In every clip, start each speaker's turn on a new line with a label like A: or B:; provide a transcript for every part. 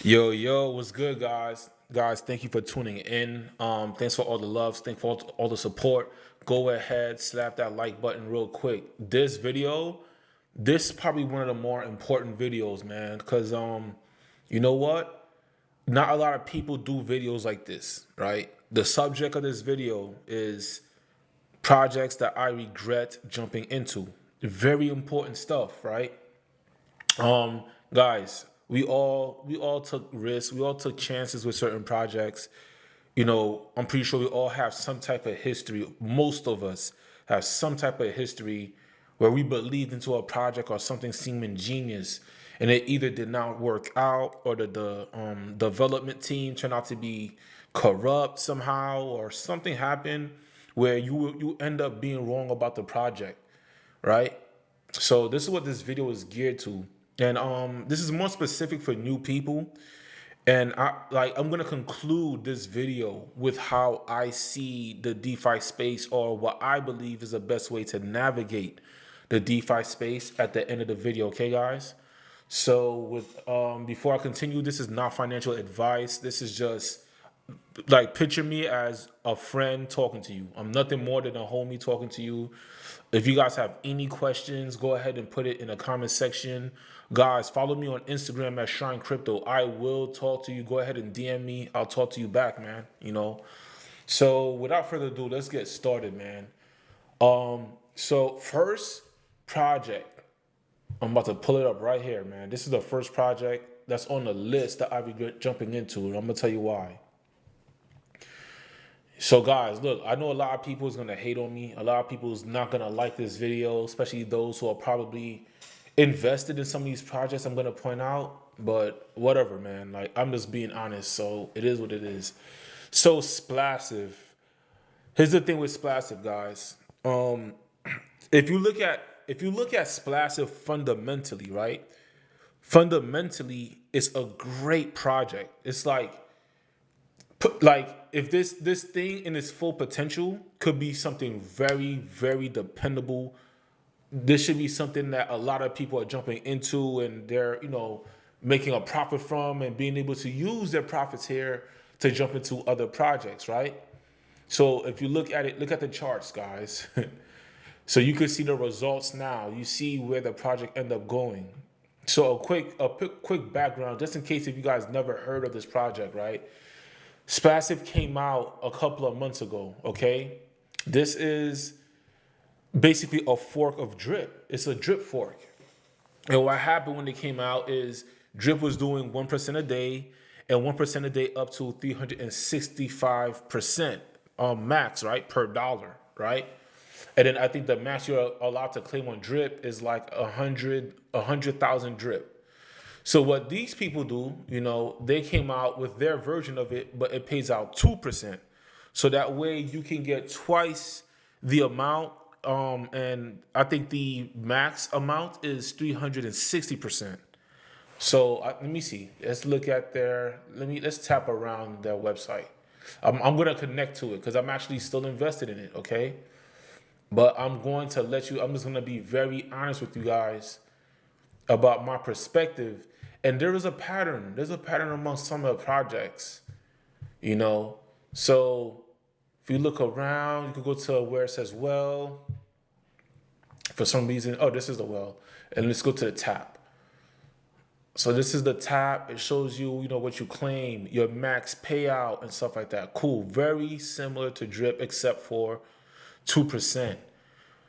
A: Yo, what's good, guys? Guys, thank you for tuning in. Thanks for all the loves. Thanks for all the support. Go ahead, slap that like button real quick. This is probably one of the more important videos, man, because you know what? Not a lot of people do videos like this, right? The subject of this video is projects that I regret jumping into. Very important stuff, right? Um, Guys, we all took risks, we all took chances with certain projects. I'm pretty sure we all have some type of history. Most of us have some type of history where we believed into a project or something seemed ingenious, and it either did not work out or the development team turned out to be corrupt somehow, or something happened where you end up being wrong about the project, right? So this is what this video is geared to. And this is more specific for new people. And I'm gonna conclude this video with how I see the DeFi space, or what I believe is the best way to navigate the DeFi space at the end of the video, okay guys? So with before I continue, this is not financial advice. This is just like, picture me as a friend talking to you. I'm nothing more than a homie talking to you. If you guys have any questions, go ahead and put it in the comment section. Guys, follow me on Instagram at Shrine Crypto. I will talk to you. Go ahead and DM me. I'll talk to you back, man. So without further ado, let's get started, man. So first project, I'm about to pull it up right here, man. This is the first project that's on the list that I regret jumping into, and I'm gonna tell you why. So guys, look, I know a lot of people is gonna hate on me. A lot of people is not gonna like this video, especially those who are probably invested in some of these projects I'm gonna point out. But whatever, man. Like, I'm just being honest, so it is what it is. So Splassive. Here's the thing with Splassive, guys. If you look at Splassive fundamentally, right? Fundamentally, it's a great project. It's like if this thing in its full potential could be something very, very dependable. This should be something that a lot of people are jumping into, and they're making a profit from, and being able to use their profits here to jump into other projects, right? So if you look at it, look at the charts, guys. So you can see the results now. You see where the project ended up going. So a quick background, just in case if you guys never heard of this project, right? Spassive came out a couple of months ago, okay? This is basically a fork of Drip. It's a Drip fork. And what happened when they came out is Drip was doing 1% a day, and 1% a day up to 365% max, right? Per dollar, right? And then I think the max you're allowed to claim on Drip is like 100,000 Drip. So what these people do, they came out with their version of it, but it pays out 2%. So that way you can get twice the amount. And I think the max amount is 360%. So let me see. Let's look at let's tap around their website. I'm gonna connect to it because I'm actually still invested in it. Okay, but I'm just gonna be very honest with you guys about my perspective. And there is a pattern. There's a pattern among some of the projects, So if you look around, you could go to where it says well. For some reason, oh, this is the well. And let's go to the tap. So this is the tap. It shows you, what you claim, your max payout and stuff like that. Cool. Very similar to Drip, except for 2%.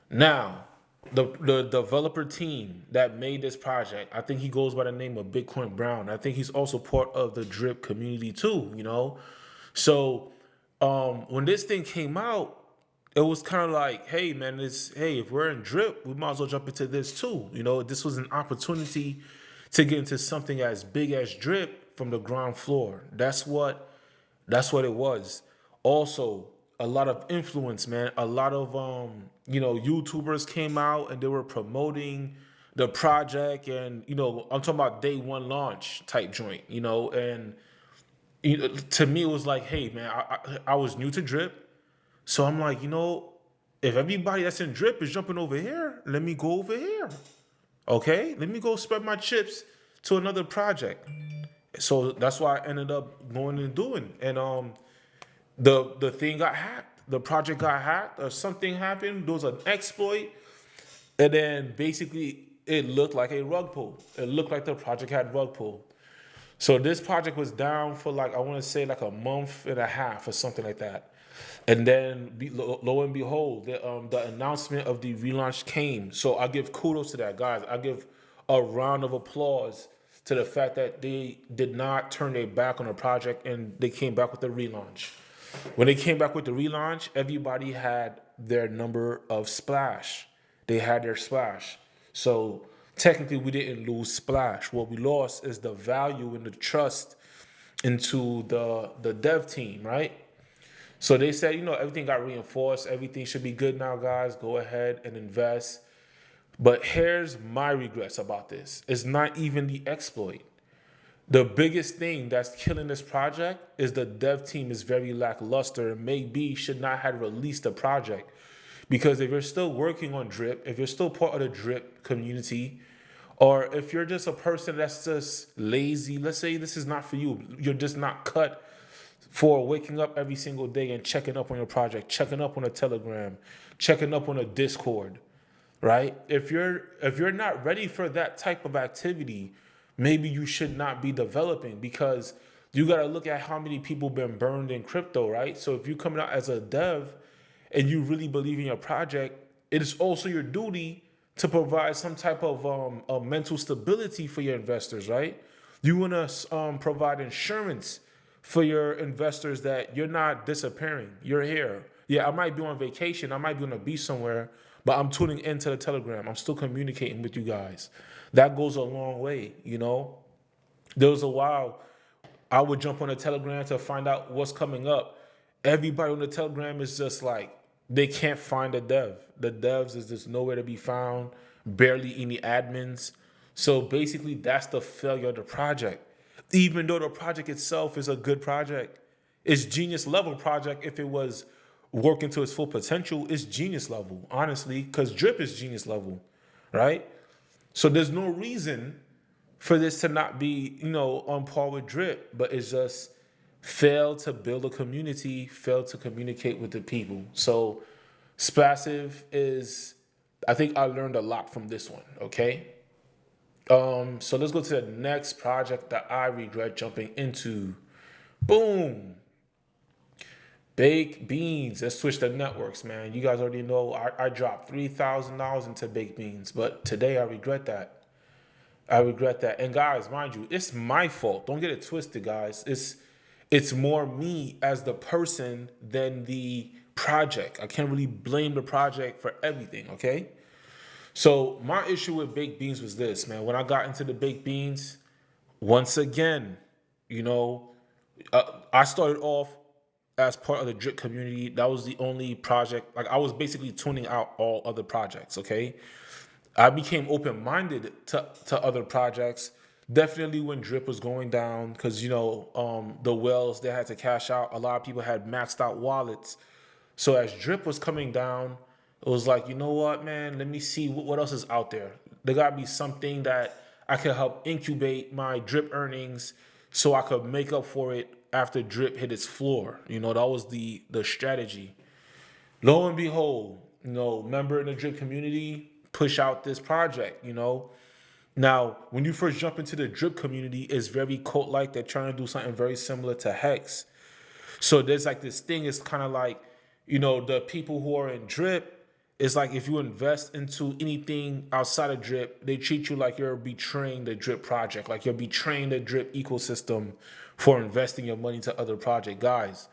A: Now, the developer team that made this project, I think he goes by the name of Bitcoin Brown. I think he's also part of the Drip community too, So when this thing came out, it was kind of like, hey man, if we're in Drip, we might as well jump into this too. This was an opportunity to get into something as big as Drip from the ground floor. That's what it was. Also, a lot of influence, man. A lot of YouTubers came out and they were promoting the project, and I'm talking about day one launch type joint, and to me it was like, hey man, I was new to Drip, so I'm like, if everybody that's in Drip is jumping over here, let me go over here. Okay, let me go spread my chips to another project. So that's why I ended up going and doing. And the thing got hacked. The project got hacked, or something happened. There was an exploit, and then basically it looked like a rug pull. It looked like the project had rug pull. So this project was down for like, I want to say like a month and a half or something like that. And then lo and behold, the announcement of the relaunch came. So I give kudos to that, guys. I give a round of applause to the fact that they did not turn their back on the project and they came back with the relaunch. When they came back with the relaunch, everybody had their number of splash. They had their splash. So technically, we didn't lose splash. What we lost is the value and the trust into the dev team, right? So they said, everything got reinforced. Everything should be good now, guys. Go ahead and invest. But here's my regrets about this. It's not even the exploit. The biggest thing that's killing this project is the dev team is very lackluster and maybe should not have released the project. Because if you're still working on Drip, if you're still part of the Drip community, or if you're just a person that's just lazy, let's say this is not for you, you're just not cut for waking up every single day and checking up on your project, checking up on a Telegram, checking up on a Discord, right? If you're not ready for that type of activity, maybe you should not be developing, because you got to look at how many people been burned in crypto, right? So if you're coming out as a dev and you really believe in your project, it is also your duty to provide some type of mental stability for your investors, right? You want to provide insurance for your investors that you're not disappearing. You're here. Yeah, I might be on vacation. I might be on a beach somewhere, but I'm tuning into the Telegram. I'm still communicating with you guys. That goes a long way, There was a while I would jump on the Telegram to find out what's coming up. Everybody on the Telegram is just like, they can't find a dev. The devs is just nowhere to be found, barely any admins. So basically, that's the failure of the project. Even though the project itself is a good project, it's genius level project. If it was working to its full potential, it's genius level, honestly, because Drip is genius level, right? So there's no reason for this to not be, on par with Drip, but it's just failed to build a community, failed to communicate with the people. So Splassive is, I think I learned a lot from this one, okay? So let's go to the next project that I regret jumping into. Boom. Baked beans. Let's switch the networks, man. You guys already know I dropped $3,000 into baked beans, but today I regret that. I regret that. And guys, mind you, it's my fault. Don't get it twisted, guys. It's more me as the person than the project. I can't really blame the project for everything, okay? So my issue with baked beans was this, man. When I got into the baked beans, once again, I started off as part of the Drip community. That was the only project. Like, I was basically tuning out all other projects, okay? I became open-minded to other projects. Definitely when Drip was going down, because, the whales, they had to cash out. A lot of people had maxed out wallets. So as Drip was coming down, it was like, you know what, man, let me see what else is out there. There got to be something that I could help incubate my Drip earnings so I could make up for it after Drip hit its floor. That was the strategy. Lo and behold, member in the Drip community, push out this project, Now, when you first jump into the Drip community, it's very cult-like. They're trying to do something very similar to Hex. So there's like this thing, it's kind of like, the people who are in Drip, it's like if you invest into anything outside of Drip, they treat you like you're betraying the Drip project, like you're betraying the Drip ecosystem for investing your money to other projects. Guys,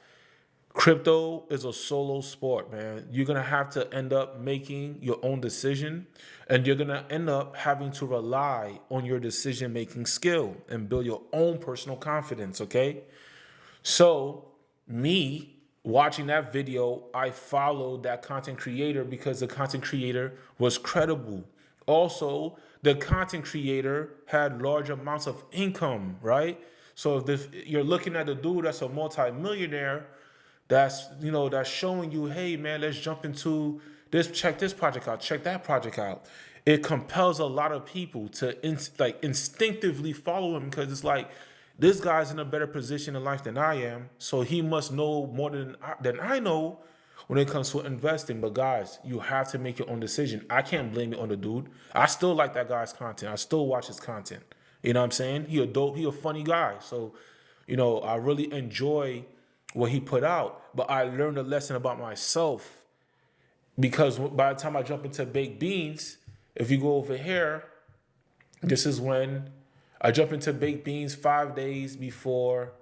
A: crypto is a solo sport, man. You're going to have to end up making your own decision, and you're going to end up having to rely on your decision-making skill and build your own personal confidence, okay? So, me watching that video, I followed that content creator because the content creator was credible. Also, the content creator had large amounts of income, right? So if you're looking at a dude that's a multi-millionaire, that's showing you, hey man, let's jump into this, check this project out, check that project out. It compels a lot of people to instinctively follow him, because it's like this guy's in a better position in life than I am, so he must know more than I know when it comes to investing. But guys, you have to make your own decision. I can't blame it on the dude. I still like that guy's content. I still watch his content. You know what I'm saying? He a funny guy. So, I really enjoy what he put out. But I learned a lesson about myself, because by the time I jump into baked beans, if you go over here, this is when I jump into baked beans 5 days before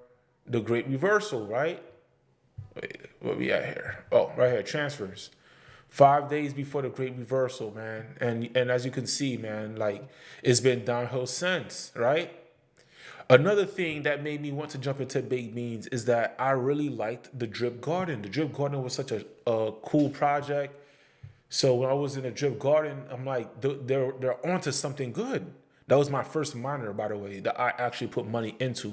A: the great reversal, right? Wait, what we at here? Oh, right here, transfers. 5 days before the great reversal, man. And as you can see, man, like, it's been downhill since, right? Another thing that made me want to jump into baked beans is that I really liked the drip garden. The drip garden was such a cool project. So when I was in the drip garden, I'm like, they're onto something good. That was my first miner, by the way, that I actually put money into.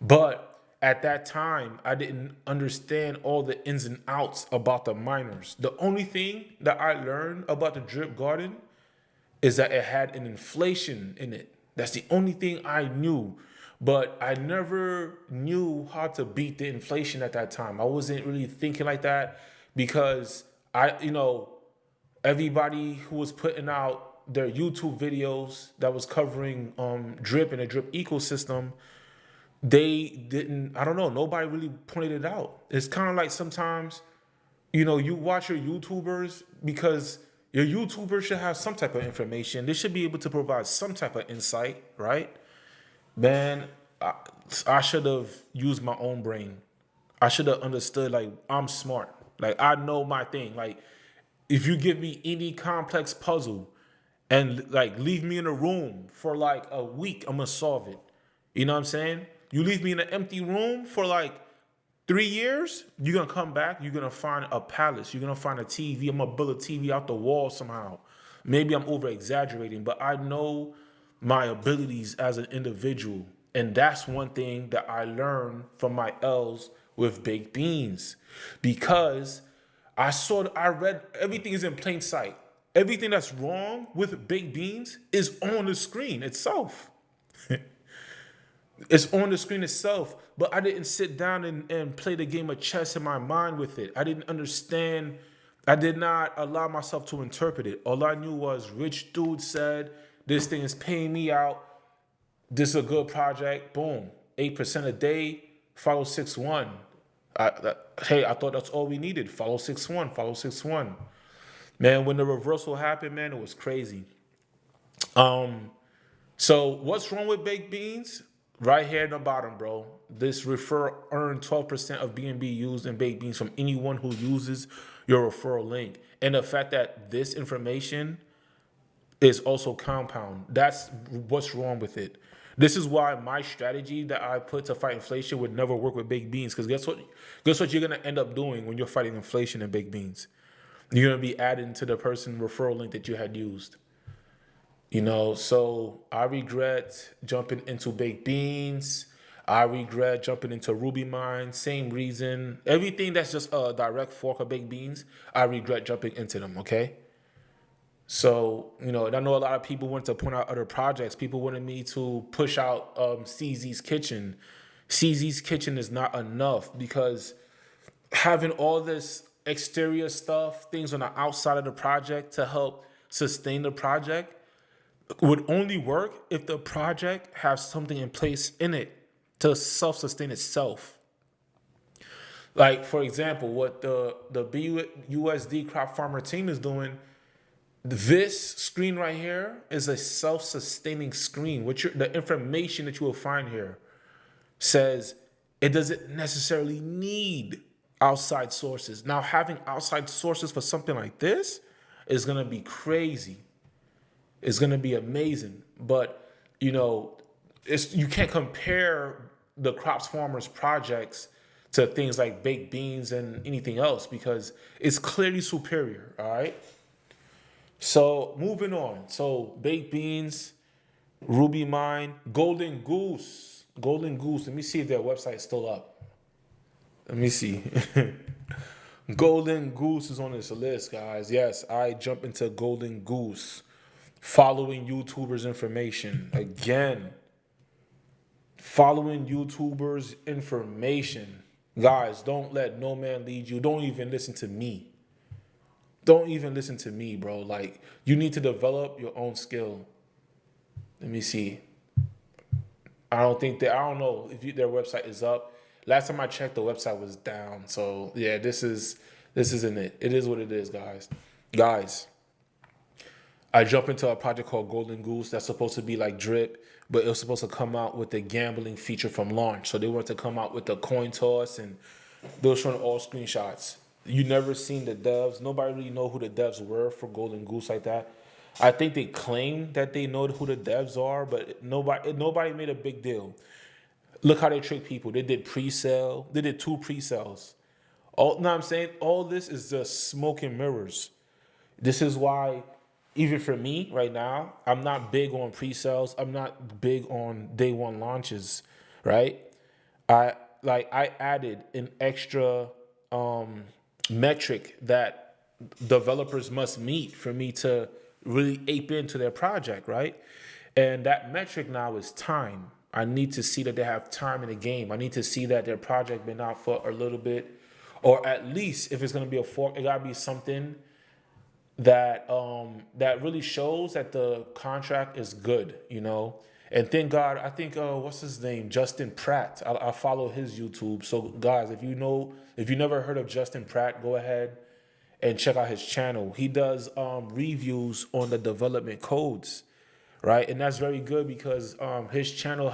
A: But at that time, I didn't understand all the ins and outs about the miners. The only thing that I learned about the drip garden is that it had an inflation in it. That's the only thing I knew. But I never knew how to beat the inflation at that time. I wasn't really thinking like that, because everybody who was putting out their YouTube videos that was covering drip and the drip ecosystem, they didn't, I don't know, nobody really pointed it out. It's kind of like sometimes, you watch your YouTubers because your YouTubers should have some type of information. They should be able to provide some type of insight, right? Man, I should have used my own brain. I should have understood, like, I'm smart. Like, I know my thing. Like, if you give me any complex puzzle and, like, leave me in a room for like a week, I'm gonna solve it. You know what I'm saying? You leave me in an empty room for like 3 years, you're gonna come back, you're gonna find a palace, you're gonna find a TV. I'm gonna build a TV out the wall somehow. Maybe I'm over exaggerating, but I know my abilities as an individual. And that's one thing that I learned from my L's with baked beans, because I read everything is in plain sight. Everything that's wrong with baked beans is on the screen itself. It's on the screen itself, but I didn't sit down and play the game of chess in my mind with it. I didn't understand. I did not allow myself to interpret it. All I knew was rich dude said, this thing is paying me out. This is a good project. Boom. 8% a day. Follow 6-1. I thought that's all we needed. Follow 6-1. Follow 6-1. Man, when the reversal happened, man, it was crazy. So what's wrong with baked beans? Right here in the bottom, bro. This referral earned 12% of BNB used in baked beans from anyone who uses your referral link. And the fact that this information is also compound. That's what's wrong with it. This is why my strategy that I put to fight inflation would never work with baked beans. Because guess what? Guess what you're gonna end up doing when you're fighting inflation in baked beans? You're gonna be adding to the person referral link that you had used. So I regret jumping into baked beans. I regret jumping into Ruby Mine. Same reason. Everything that's just a direct fork of baked beans, I regret jumping into them. Okay. So, and I know a lot of people want to point out other projects. People wanted me to push out CZ's Kitchen. CZ's Kitchen is not enough, because having all this exterior stuff, things on the outside of the project to help sustain the project, would only work if the project has something in place in it to self-sustain itself. Like, for example, what the BUSD crop farmer team is doing, this screen right here is a self-sustaining screen. The information that you will find here says it doesn't necessarily need outside sources. Now, having outside sources for something like this is going to be crazy. It's going to be amazing. But, you can't compare the crops farmers projects to things like baked beans and anything else, because it's clearly superior. All right. So moving on. So baked beans, Ruby Mine, Golden Goose. Golden Goose. Let me see if their website's still up. Let me see. Golden Goose is on this list, guys. Yes, I jump into Golden Goose. Following YouTubers' information. Again, following YouTubers' information. Guys, don't let no man lead you. Don't even listen to me. Don't even listen to me, bro. Like, you need to develop your own skill. Let me see. I don't know if their website is up. Last time I checked, the website was down. So yeah, this isn't it. It is what it is, guys. Guys, I jumped into a project called Golden Goose that's supposed to be like Drip, but it was supposed to come out with the gambling feature from launch. So they wanted to come out with the coin toss, and they were showing all screenshots. You never seen the devs. Nobody really know who the devs were for Golden Goose like that. I think they claim that they know who the devs are, but nobody made a big deal. Look how they trick people. They did pre-sale. They did 2 pre-sales. I'm saying? All this is just smoke and mirrors. This is why, even for me right now, I'm not big on pre-sales. I'm not big on day one launches, right? I added an extra metric that developers must meet for me to really ape into their project, right? And that metric now is time. I need to see that they have time in the game. I need to see that their project been out for a little bit, or at least if it's gonna be a fork, it gotta be something that that really shows that the contract is good, you know. And thank God, I think what's his name, Justin Pratt. I follow his YouTube. So guys, if you never heard of Justin Pratt, go ahead and check out his channel. He does reviews on the development codes, right? And that's very good because his channel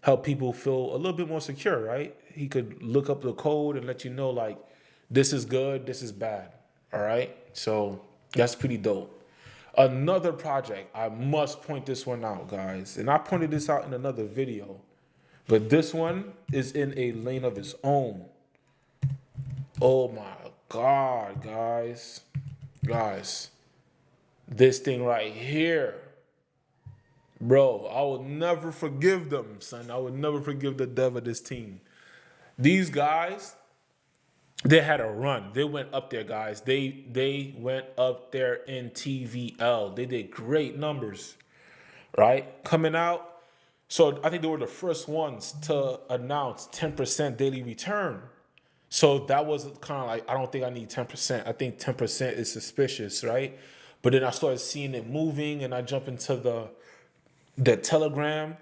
A: help people feel a little bit more secure, right? He could look up the code and let you know like this is good, this is bad. All right. So that's pretty dope. Another project, I must point this one out, guys. And I pointed this out in another video, but this one is in a lane of its own. Oh my God, guys. Guys, this thing right here. Bro, I will never forgive them, son. I will never forgive the dev of this team. These guys, they had a run. They went up there, guys. They went up there in TVL. They did great numbers, right? Coming out. So I think they were the first ones to announce 10% daily return. So that was kind of like, I don't think I need 10%. I think 10% is suspicious, right? But then I started seeing it moving, and I jumped into the Telegram.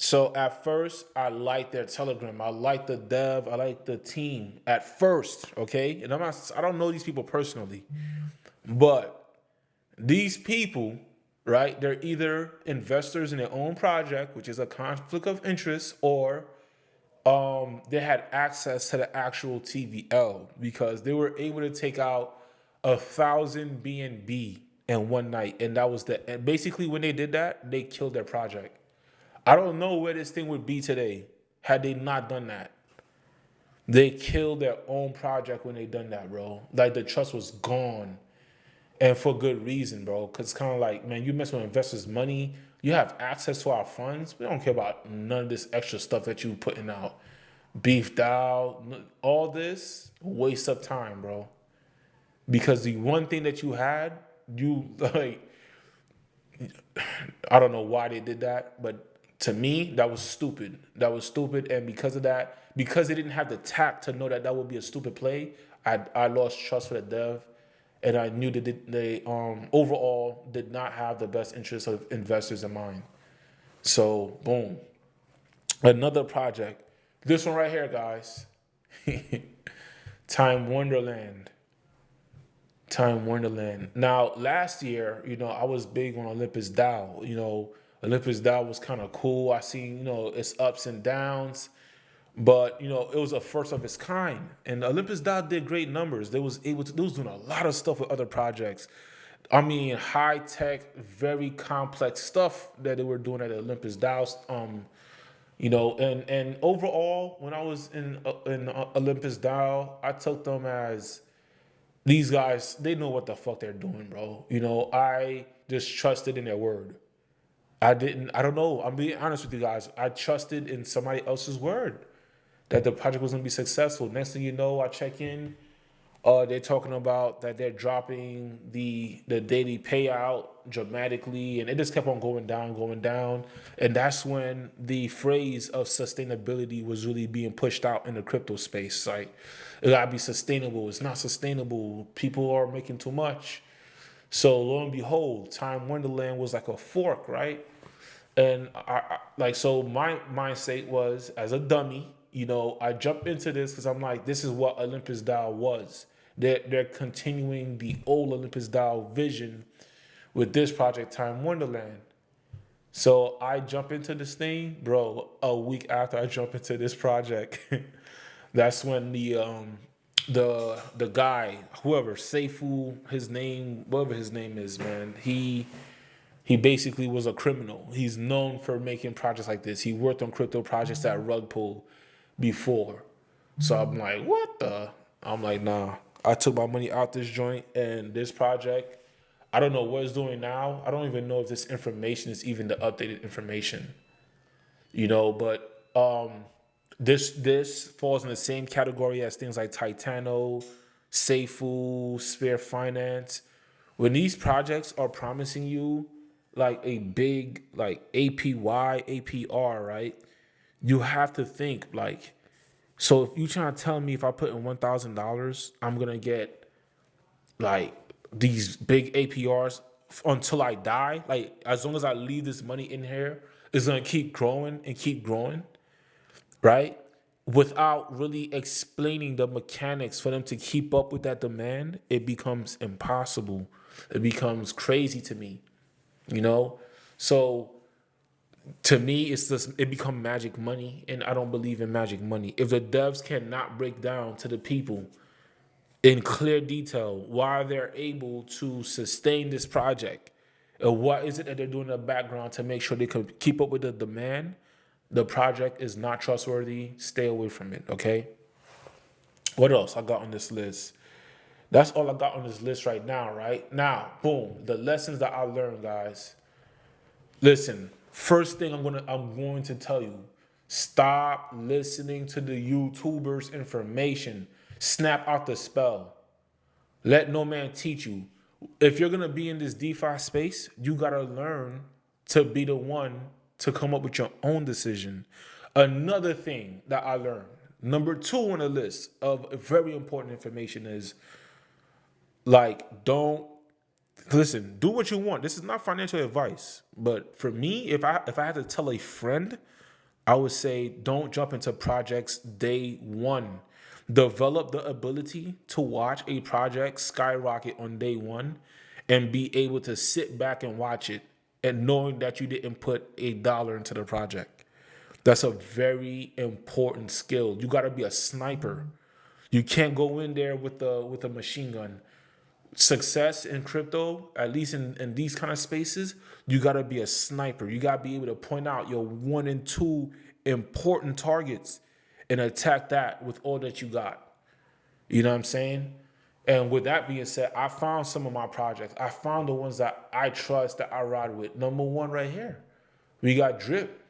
A: So at first, I liked their Telegram. I liked the dev. I liked the team at first, okay? And I don't know these people personally, but these people, right? They're either investors in their own project, which is a conflict of interest, or they had access to the actual TVL because they were able to take out 1,000 BNB in one night, and that was and basically when they did that, they killed their project. I don't know where this thing would be today had they not done that. They killed their own project when they done that, bro. Like the trust was gone, and for good reason, bro. Cause it's kind of like, man, you mess with investors' money. You have access to our funds. We don't care about none of this extra stuff that you putting out. Beefed out, all this waste of time, bro. Because the one thing that you had, you like, I don't know why they did that, but to me, that was stupid. That was stupid, and because of that, because they didn't have the tact to know that that would be a stupid play, I lost trust for the dev, and I knew that they overall did not have the best interests of investors in mind. So boom, another project. This one right here, guys. Time Wonderland. Time Wonderland. Now, last year, I was big on Olympus DAO. Olympus DAO was kind of cool. I seen, its ups and downs, but it was a first of its kind. And Olympus DAO did great numbers. They was doing a lot of stuff with other projects. I mean, high tech, very complex stuff that they were doing at Olympus DAO. And overall, when I was in Olympus DAO, I took them as these guys. They know what the fuck they're doing, bro. I just trusted in their word. I don't know. I'm being honest with you guys. I trusted in somebody else's word that the project was going to be successful. Next thing you know, I check in They're talking about that they're dropping the daily payout dramatically, and it just kept on going down. And that's when the phrase of sustainability was really being pushed out in the crypto space. Like, it gotta be sustainable. It's not sustainable. People are making too much. So lo and behold, Time Wonderland was like a fork, right? And like, so my mindset was, as a dummy, I jumped into this because I'm like, this is what Olympus Dial was. They're continuing the old Olympus Dial vision with this project, Time Wonderland. So I jump into this thing, bro. A week after I jump into this project, that's when the guy, whoever, Seifu, his name, whatever his name is, man, he basically was a criminal. He's known for making projects like this. He worked on crypto projects at rug pull before. So I'm like, what the? I'm like, nah. I took my money out this joint, and this project, I don't know what it's doing now. I don't even know if this information is even the updated information. But this falls in the same category as things like Titano, Seifu, Sphere Finance. When these projects are promising you like a big like APY, APR, right? You have to think like, so if you trying to tell me if I put in $1,000, I'm gonna get like these big APRs until I die. Like, as long as I leave this money in here, it's gonna keep growing and keep growing, right? Without really explaining the mechanics for them to keep up with that demand, it becomes impossible. It becomes crazy to me, you know? So to me, it's just, it become magic money, and I don't believe in magic money. If the devs cannot break down to the people in clear detail why they're able to sustain this project, and what is it that they're doing in the background to make sure they can keep up with the demand, the project is not trustworthy. Stay away from it, okay? What else I got on this list? That's all I got on this list right now, right? Now, boom, the lessons that I learned, guys. Listen, first thing I'm going to tell you, stop listening to the YouTubers' information. Snap out the spell. Let no man teach you. If you're gonna be in this DeFi space, you gotta learn to be the one to come up with your own decision. Another thing that I learned, number two on the list of very important information is, like, don't listen, do what you want. This is not financial advice. But for me, if I had to tell a friend, I would say don't jump into projects day one. Develop the ability to watch a project skyrocket on day one and be able to sit back and watch it and knowing that you didn't put $1 into the project. That's a very important skill. You got to be a sniper. You can't go in there with a machine gun. Success in crypto, at least in these kind of spaces, you got to be a sniper. You got to be able to point out your one and two important targets and attack that with all that you got. You know what I'm saying? And with that being said, I found some of my projects. I found the ones that I trust, that I ride with. Number one right here. We got Drip.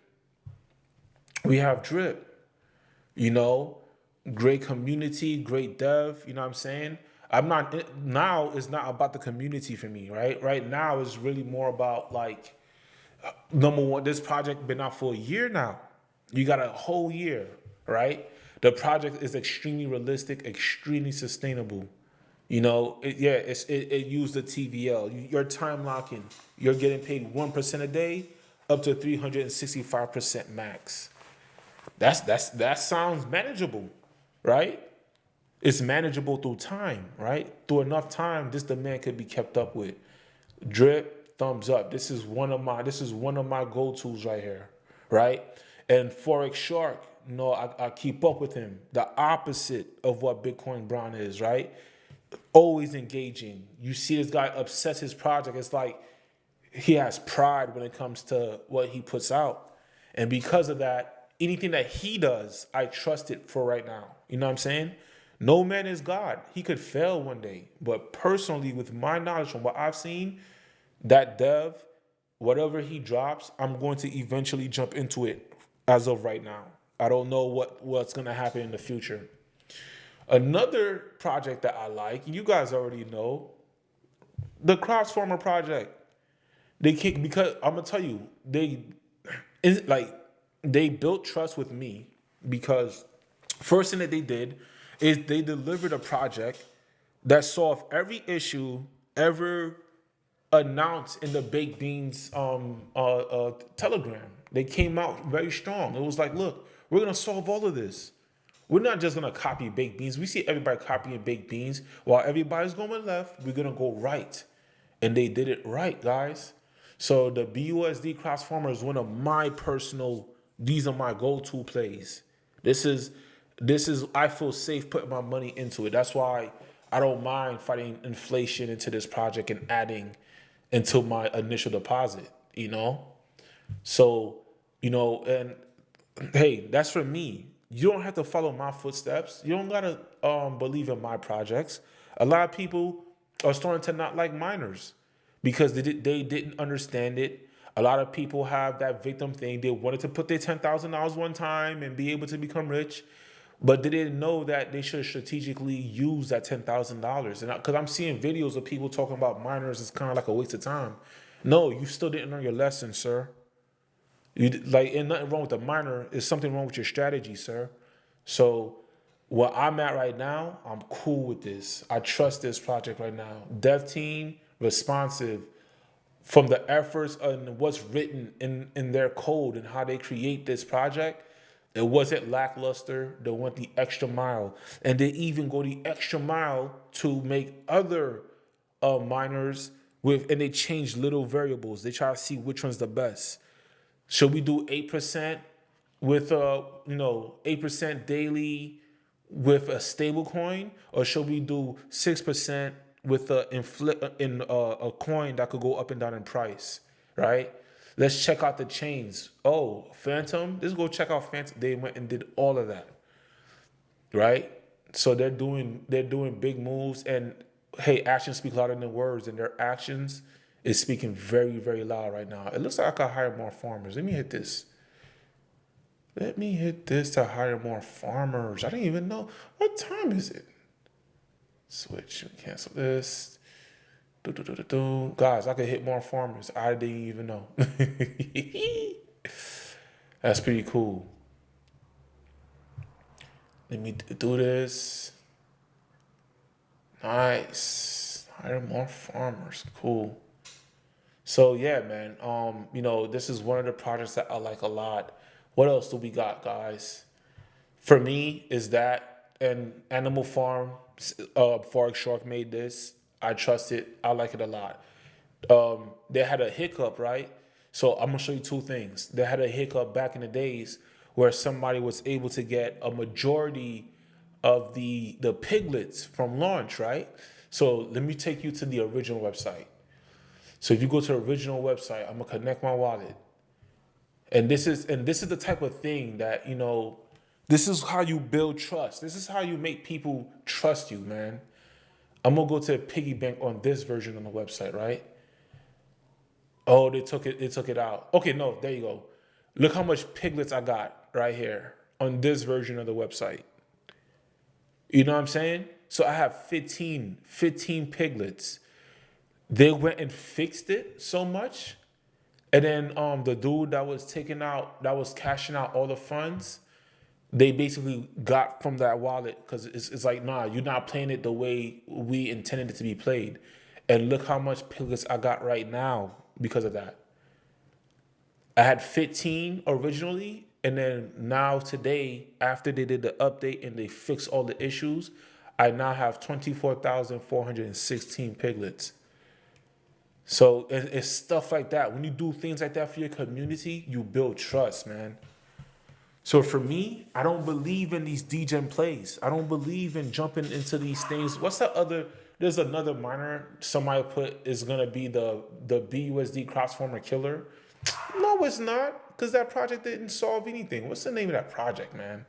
A: We have Drip. You know, great community, great dev. You know what I'm saying? I'm not now. It's not about the community for me, right? Right now, it's really more about like, number one. This project been out for a year now. You got a whole year, right? The project is extremely realistic, extremely sustainable. It used the TVL. You're time locking. You're getting paid 1% a day, up to 365% max. That sounds manageable, right? It's manageable through time, right? Through enough time, this demand could be kept up with. Drip, thumbs up. This is one of my go-tos right here, right? And Forex Shark, I keep up with him. The opposite of what Bitcoin Brown is, right? Always engaging. You see this guy obsess his project. It's like he has pride when it comes to what he puts out. And because of that, anything that he does, I trust it for right now. You know what I'm saying? No man is God. He could fail one day. But personally, with my knowledge from what I've seen, that dev, whatever he drops, I'm going to eventually jump into it as of right now. I don't know what's going to happen in the future. Another project that I like, you guys already know, the Crops Farmer project. They kick because I'm gonna tell you, like they built trust with me because first thing that they did is they delivered a project that solved every issue ever announced in the baked beans telegram. They came out very strong. It was like, look, we're gonna solve all of this. We're not just gonna copy baked beans. We see everybody copying baked beans. While everybody's going left, we're gonna go right. And they did it right, guys. So the BUSD Cross Farmer is one of my personal, these are my go-to plays. This is I feel safe putting my money into it. That's why I don't mind fighting inflation into this project and adding into my initial deposit, you know? So, and hey, that's for me. You don't have to follow my footsteps. You don't gotta believe in my projects. A lot of people are starting to not like miners because they didn't understand it. A lot of people have that victim thing. They wanted to put their $10,000 one time and be able to become rich, but they didn't know that they should strategically use that $10,000. And because I'm seeing videos of people talking about miners, it's kind of like a waste of time. No, you still didn't learn your lesson, sir. And nothing wrong with the miner. Is something wrong with your strategy, sir. So where I'm at right now, I'm cool with this. I trust this project right now. Dev team, responsive, from the efforts and what's written in their code and how they create this project, it wasn't lackluster. They went the extra mile. And they even go the extra mile to make other miners and they change little variables. They try to see which one's the best. Should we do 8% with 8% daily with a stable coin, or should we do 6% with a coin that could go up and down in price, right? Let's check out the chains. Oh, Phantom, let's go check out Phantom. They went and did all of that, right? So they're doing big moves, and hey, actions speak louder than words, and their actions is speaking very, very loud right now. It looks like I could hire more farmers. Let me hit this. To hire more farmers. I didn't even know. What time is it? Switch. Cancel this. Guys, I could hit more farmers. I didn't even know. That's pretty cool. Let me do this. Nice. Hire more farmers. Cool. So yeah, man. This is one of the projects that I like a lot. What else do we got, guys? For me, is that an Animal Farm, Fork Shark made this. I trust it. I like it a lot. They had a hiccup, right? So I'm gonna show you two things. They had a hiccup back in the days where somebody was able to get a majority of the piglets from launch, right? So let me take you to the original website. So if you go to the original website, I'm gonna connect my wallet. And this is the type of thing that, this is how you build trust. This is how you make people trust you, man. I'm gonna go to a piggy bank on this version on the website, right? Oh, they took it out. Okay, no, there you go. Look how much piglets I got right here on this version of the website. You know what I'm saying? So I have 15 piglets. They went and fixed it so much. And then the dude that was cashing out all the funds, they basically got from that wallet because it's like, nah, you're not playing it the way we intended it to be played. And look how much piglets I got right now because of that. I had 15 originally, and then now today, after they did the update and they fixed all the issues, I now have 24,416 piglets. So it's stuff like that. When you do things like that for your community, you build trust, man. So for me, I don't believe in these degen plays. I don't believe in jumping into these things. What's that other? There's another miner somebody put is gonna be the BUSD Cross Farmer killer. No, it's not, because that project didn't solve anything. What's the name of that project, man?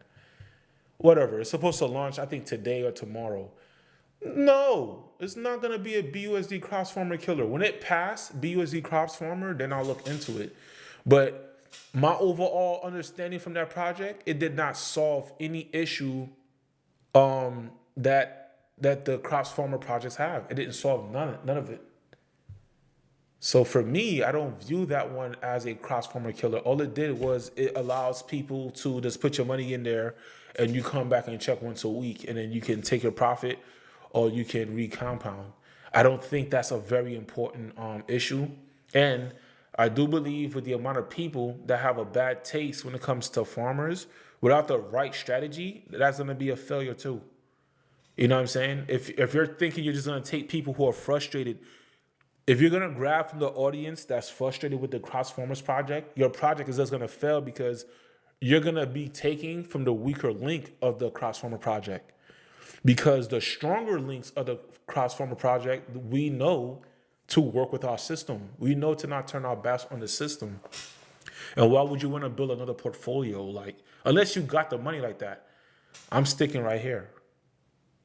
A: Whatever. It's supposed to launch, I think, today or tomorrow. No, it's not going to be a BUSD Crops Farmer killer. When it passed BUSD Crops Farmer, then I'll look into it. But my overall understanding from that project, it did not solve any issue that the cross farmer projects have. It didn't solve none of it. So for me, I don't view that one as a cross farmer killer. All it did was it allows people to just put your money in there and you come back and check once a week and then you can take your profit or you can recompound. I don't think that's a very important issue. And I do believe with the amount of people that have a bad taste when it comes to farmers, without the right strategy, that's going to be a failure too. You know what I'm saying? If you're thinking you're just going to take people who are frustrated, if you're gonna grab from the audience that's frustrated with the Cross Farmers project, your project is just gonna fail because you're gonna be taking from the weaker link of the Cross Farmer project. Because the stronger links of the Cross Farmer project, we know to work with our system. We know to not turn our backs on the system. And why would you want to build another portfolio? Like, unless you got the money like that, I'm sticking right here.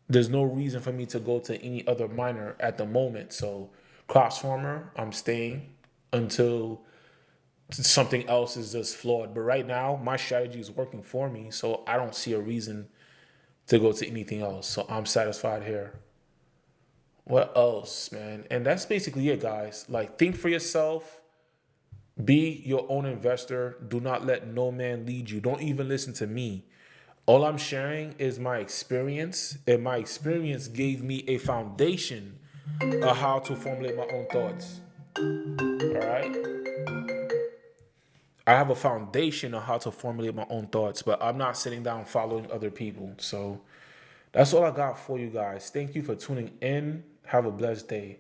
A: There's no reason for me to go to any other miner at the moment. So cross farmer, I'm staying until something else is just flawed. But right now, my strategy is working for me, so I don't see a reason to go to anything else. So I'm satisfied here. What else, man? And that's basically it, guys. Like, think for yourself. Be your own investor. Do not let no man lead you. Don't even listen to me. All I'm sharing is my experience, and my experience gave me a foundation of how to formulate my own thoughts. All right? I have a foundation of how to formulate my own thoughts, but I'm not sitting down following other people. So that's all I got for you guys. Thank you for tuning in. Have a blessed day.